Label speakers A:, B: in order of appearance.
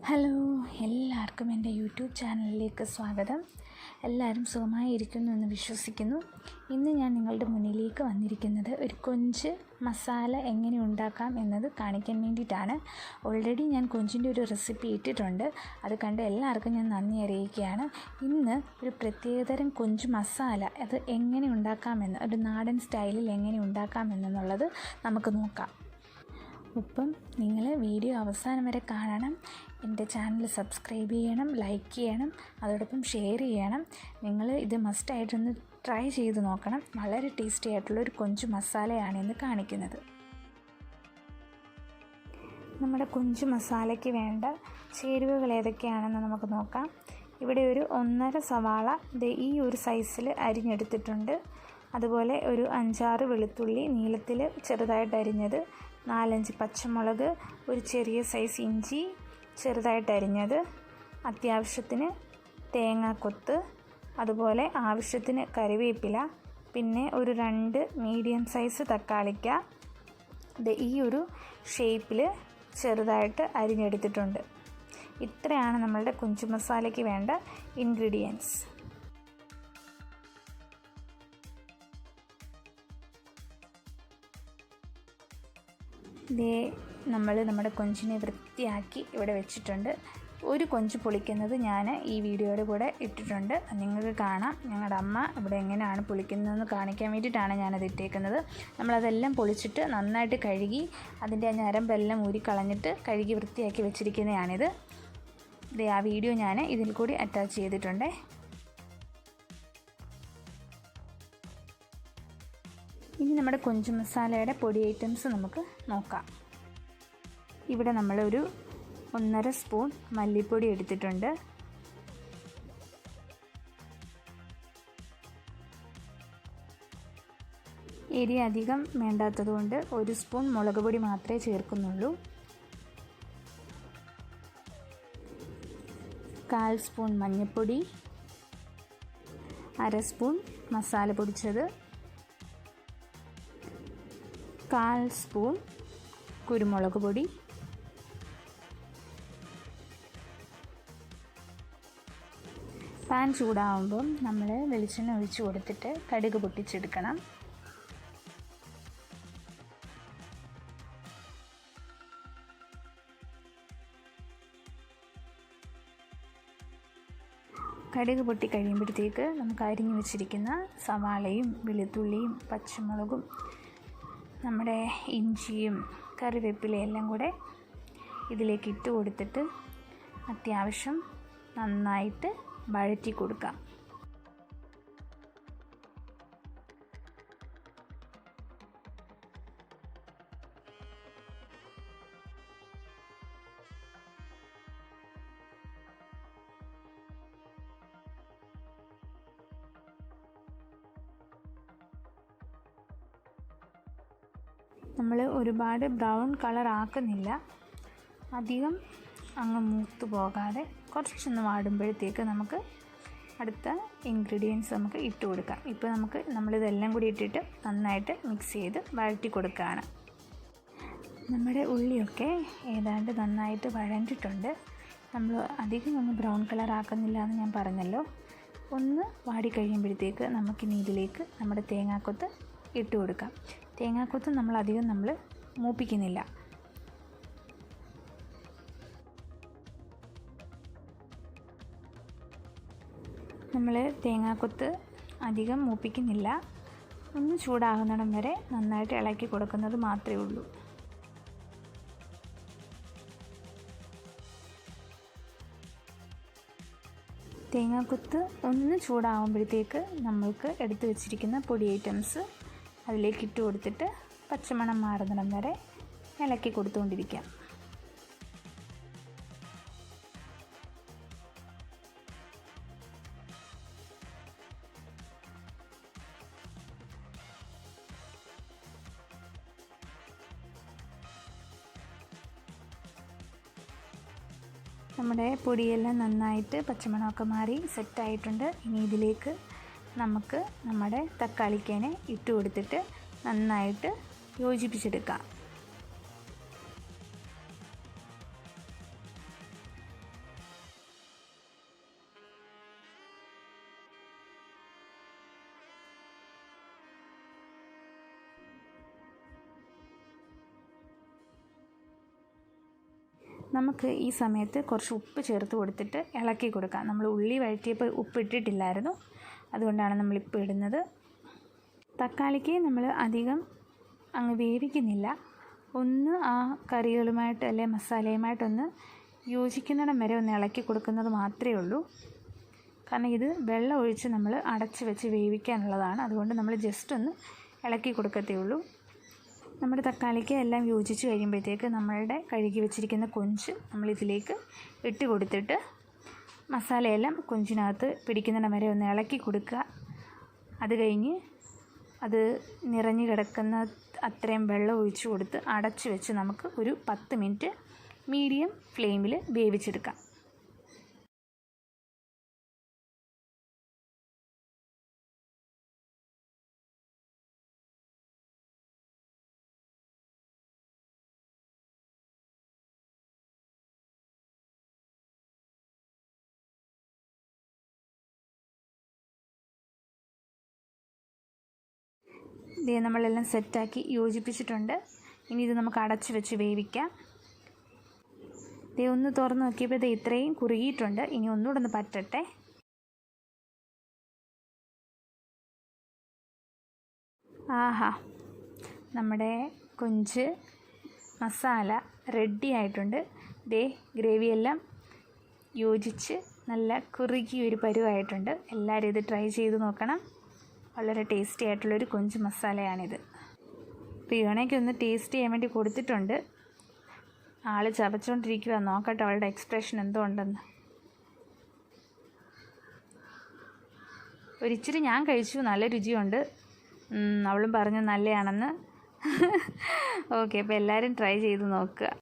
A: Hello, എല്ലാവർക്കും എൻ്റെ YouTube ചാനലിലേക്ക് സ്വാഗതം. എല്ലാവരും സുഖമായിരിക്കുന്നു എന്ന് വിശ്വസിക്കുന്നു. ഇന്ന് ഞാൻ നിങ്ങളുടെ മുന്നിലേക്ക് വന്നിരിക്കുന്നത് ഒരു കൊഞ്ച് മസാല എങ്ങനെ ഉണ്ടാക്കാം എന്നത് കാണിക്കാൻ വേണ്ടിയിട്ടാണ്. ഓൾറെഡി ഞാൻ കൊഞ്ചിൻ്റെ ഒരു റെസിപ്പി ഇട്ടിട്ടുണ്ട്. അത് കണ്ട് എല്ലാവർക്കും ഞാൻ നന്ദി അറിയിക്കുകയാണ്. ഇന്ന് ഒരു പ്രത്യേകതരം കൊഞ്ച് മസാല അത് എങ്ങനെ ഉണ്ടാക്കാമെന്ന്, ഒരു നാടൻ സ്റ്റൈലിൽ എങ്ങനെ ഉണ്ടാക്കാമെന്നുള്ളത് നമുക്ക് നോക്കാം. ഒപ്പം നിങ്ങൾ വീഡിയോ അവസാനം വരെ കാണണം. എൻ്റെ ചാനൽ സബ്സ്ക്രൈബ് ചെയ്യണം, ലൈക്ക് ചെയ്യണം, അതോടൊപ്പം ഷെയർ ചെയ്യണം. നിങ്ങൾ ഇത് മസ്റ്റായിട്ടൊന്ന് ട്രൈ ചെയ്ത് നോക്കണം. വളരെ ടേസ്റ്റി ആയിട്ടുള്ളൊരു കൊഞ്ച് മസാലയാണ് ഇന്ന് കാണിക്കുന്നത്. നമ്മുടെ കൊഞ്ച് മസാലയ്ക്ക് വേണ്ട ചേരുവകൾ ഏതൊക്കെയാണെന്ന് നമുക്ക് നോക്കാം. ഇവിടെ ഒരു 1.5 സവാള ഈ ഒരു സൈസിൽ അരിഞ്ഞെടുത്തിട്ടുണ്ട്. അതുപോലെ ഒരു 5-6 വെളുത്തുള്ളി നീളത്തിൽ ചെറുതായിട്ട് അരിഞ്ഞത്, 4-5 പച്ചമുളക്, ഒരു ചെറിയ സൈസ് ഇഞ്ചി ചെറുതായിട്ട് അരിഞ്ഞത്, അത്യാവശ്യത്തിന് തേങ്ങാക്കൊത്ത്, അതുപോലെ ആവശ്യത്തിന് കറിവേപ്പില, പിന്നെ ഒരു 2 മീഡിയം സൈസ് തക്കാളിക്ക ഈ ഒരു ഷേപ്പിൽ ചെറുതായിട്ട് അരിഞ്ഞെടുത്തിട്ടുണ്ട്. ഇത്രയാണ് നമ്മളുടെ കൊഞ്ച് മസാലയ്ക്ക് വേണ്ട ഇൻഗ്രീഡിയൻസ്. നമ്മുടെ കൊഞ്ചിനെ വൃത്തിയാക്കി ഇവിടെ വെച്ചിട്ടുണ്ട്. ഒരു കൊഞ്ച് പൊളിക്കുന്നത് ഞാൻ ഈ വീഡിയോയുടെ കൂടെ ഇട്ടിട്ടുണ്ട്. നിങ്ങൾക്ക് കാണാം. ഞങ്ങളുടെ അമ്മ ഇവിടെ എങ്ങനെയാണ് പൊളിക്കുന്നതെന്ന് കാണിക്കാൻ വേണ്ടിയിട്ടാണ് ഞാനത് ഇട്ടേക്കുന്നത്. നമ്മളതെല്ലാം പൊളിച്ചിട്ട് നന്നായിട്ട് കഴുകി അതിൻ്റെ ഞരമ്പെല്ലാം ഊരിക്കളഞ്ഞിട്ട് കഴുകി വൃത്തിയാക്കി വെച്ചിരിക്കുന്നതാണിത്. ആ വീഡിയോ ഞാൻ ഇതിൽ കൂടി അറ്റാച്ച് ചെയ്തിട്ടുണ്ട്. ഇനി നമ്മുടെ കൊഞ്ച് മസാലയുടെ പൊടി ഐറ്റംസ് നമുക്ക് നോക്കാം. ഇവിടെ നമ്മളൊരു 1.5 സ്പൂൺ മല്ലിപ്പൊടി എടുത്തിട്ടുണ്ട്. എരി അധികം വേണ്ടാത്തതുകൊണ്ട് 1 സ്പൂൺ മുളക് പൊടി മാത്രമേ ചേർക്കുന്നുള്ളൂ. 1/4 സ്പൂൺ മഞ്ഞൾപ്പൊടി, 1/2 സ്പൂൺ മസാല പൊടിച്ചത്, 1/4 സ്പൂൺ കുരുമുളക് പൊടി, പാൻ ചൂടാകുമ്പം നമ്മൾ വെളിച്ചെണ്ണ ഒഴിച്ച് കൊടുത്തിട്ട് കടുക് പൊട്ടിച്ചെടുക്കണം. കടുക് പൊട്ടി കഴിയുമ്പോഴത്തേക്ക് നമുക്ക് അരിഞ്ഞു വെച്ചിരിക്കുന്ന സവാളയും വെളുത്തുള്ളിയും പച്ചമുളകും നമ്മുടെ ഇഞ്ചിയും കറിവേപ്പിലയും എല്ലാം കൂടെ ഇതിലേക്ക് ഇട്ട് കൊടുത്തിട്ട് അത്യാവശ്യം നന്നായിട്ട് വഴറ്റി കൊടുക്കാം. നമ്മൾ ഒരുപാട് ബ്രൗൺ കളർ ആക്കുന്നില്ല. അധികം അങ്ങ് മൂത്ത് പോകാതെ കുറച്ചൊന്ന് വാടുമ്പോഴത്തേക്ക് നമുക്ക് അടുത്ത ഇൻഗ്രീഡിയൻസ് നമുക്ക് ഇട്ട് കൊടുക്കാം. ഇപ്പോൾ നമ്മളിതെല്ലാം കൂടി ഇട്ടിട്ട് നന്നായിട്ട് മിക്സ് ചെയ്ത് വഴറ്റി കൊടുക്കുകയാണ്. നമ്മുടെ ഉള്ളിയൊക്കെ ഏതാണ്ട് നന്നായിട്ട് വഴണ്ടിട്ടുണ്ട്. നമ്മൾ അധികം അങ്ങ് ബ്രൗൺ കളർ ആക്കുന്നില്ല എന്ന് ഞാൻ പറഞ്ഞല്ലോ. ഒന്ന് വാടിക്കഴിയുമ്പോഴത്തേക്ക് നമുക്കിനി ഇതിലേക്ക് നമ്മുടെ തേങ്ങാക്കൊത്ത് ഇട്ട് കൊടുക്കാം. തേങ്ങാക്കൊത്ത് നമ്മളധികം മൂപ്പിക്കുന്നില്ല. നമ്മൾ തേങ്ങാക്കൊത്ത് അധികം മൂപ്പിക്കുന്നില്ല. ഒന്ന് ചൂടാകുന്നിടം വരെ നന്നായിട്ട് ഇളക്കി കൊടുക്കുന്നത് മാത്രമേ ഉള്ളൂ. തേങ്ങാക്കൊത്ത് ഒന്ന് ചൂടാകുമ്പോഴത്തേക്ക് നമ്മൾക്ക് എടുത്തു വച്ചിരിക്കുന്ന പൊടി ഐറ്റംസ് അതിലേക്ക് ഇട്ട് കൊടുത്തിട്ട് പച്ചമണം മാറുന്നിടം വരെ ഇളക്കി കൊടുത്തുകൊണ്ടിരിക്കാം. നമ്മുടെ പൊടിയെല്ലാം നന്നായിട്ട് പച്ചമണമൊക്കെ മാറി സെറ്റായിട്ടുണ്ട്. ഇനി ഇതിലേക്ക് നമുക്ക് നമ്മുടെ തക്കാളിക്കേനെ ഇട്ട് കൊടുത്തിട്ട് നന്നായിട്ട് യോജിപ്പിച്ചെടുക്കാം. നമുക്ക് ഈ സമയത്ത് കുറച്ച് ഉപ്പ് ചേർത്ത് കൊടുത്തിട്ട് ഇളക്കി കൊടുക്കാം. നമ്മൾ ഉള്ളി വഴറ്റിയപ്പോൾ ഉപ്പ് ഇട്ടിട്ടില്ലായിരുന്നു, അതുകൊണ്ടാണ് നമ്മളിപ്പോൾ ഇടുന്നത്. തക്കാളിക്ക് നമ്മൾ അധികം അങ്ങ് വേവിക്കുന്നില്ല. ഒന്ന് ആ കറികളുമായിട്ട് അല്ലെ മസാലയുമായിട്ടൊന്ന് യോജിക്കുന്നിടം വരെ ഒന്ന് ഇളക്കി കൊടുക്കുന്നത് മാത്രമേ ഉള്ളൂ. കാരണം ഇത് വെള്ളം ഒഴിച്ച് നമ്മൾ അടച്ച് വെച്ച് വേവിക്കാനുള്ളതാണ്. അതുകൊണ്ട് നമ്മൾ ജസ്റ്റ് ഒന്ന് ഇളക്കി കൊടുക്കത്തേ ഉള്ളൂ. നമ്മുടെ തക്കാളിക്ക് എല്ലാം യോജിച്ച് കഴിയുമ്പോഴത്തേക്ക് നമ്മളുടെ കഴുകി വെച്ചിരിക്കുന്ന കൊഞ്ച് നമ്മളിതിലേക്ക് ഇട്ട് കൊടുത്തിട്ട് മസാലയെല്ലാം കൊഞ്ചിനകത്ത് പിടിക്കുന്നിടം വരെ ഒന്ന് ഇളക്കി കൊടുക്കുക. അത് കഴിഞ്ഞ് അത് നിറഞ്ഞു കിടക്കുന്ന അത്രയും വെള്ളം ഒഴിച്ച് കൊടുത്ത് അടച്ച് വെച്ച് നമുക്ക് ഒരു 10 മിനിറ്റ് മീഡിയം ഫ്ലെയിമിൽ വേവിച്ചെടുക്കാം. ഇത് നമ്മളെല്ലാം സെറ്റാക്കി യോജിപ്പിച്ചിട്ടുണ്ട്. ഇനി ഇത് നമുക്ക് അടച്ച് വെച്ച് വേവിക്കാം. ഇത് ഒന്ന് തുറന്ന് നോക്കിയപ്പോൾ ഇത് ഇത്രയും കുറുകിയിട്ടുണ്ട്. ഇനി ഒന്നുകൂടെ ഒന്ന് പറ്റട്ടെ. ആഹാ, നമ്മുടെ കൊഞ്ച് മസാല റെഡി ആയിട്ടുണ്ട്. ഗ്രേവിയെല്ലാം യോജിച്ച് നല്ല കുറുകിയൊരു പരുവായിട്ടുണ്ട്. എല്ലാവരും ഇത് ട്രൈ ചെയ്ത് നോക്കണം. വളരെ ടേസ്റ്റി ആയിട്ടുള്ളൊരു കൊഞ്ച് മസാലയാണിത്. പ്രിയോണയ്ക്ക് ഒന്ന് ടേസ്റ്റ് ചെയ്യാൻ വേണ്ടി കൊടുത്തിട്ടുണ്ട്. ആൾ ചവച്ചുകൊണ്ടിരിക്കുക. നോക്കട്ടെ അവളുടെ എക്സ്പ്രഷൻ എന്തോ ഉണ്ടെന്ന്. ഒരിച്ചിരി ഞാൻ കഴിച്ചു, നല്ല രുചിയുണ്ട്. അവളും പറഞ്ഞു നല്ലതാണെന്ന്. ഓക്കെ, അപ്പോൾ എല്ലാവരും ട്രൈ ചെയ്ത് നോക്കുക.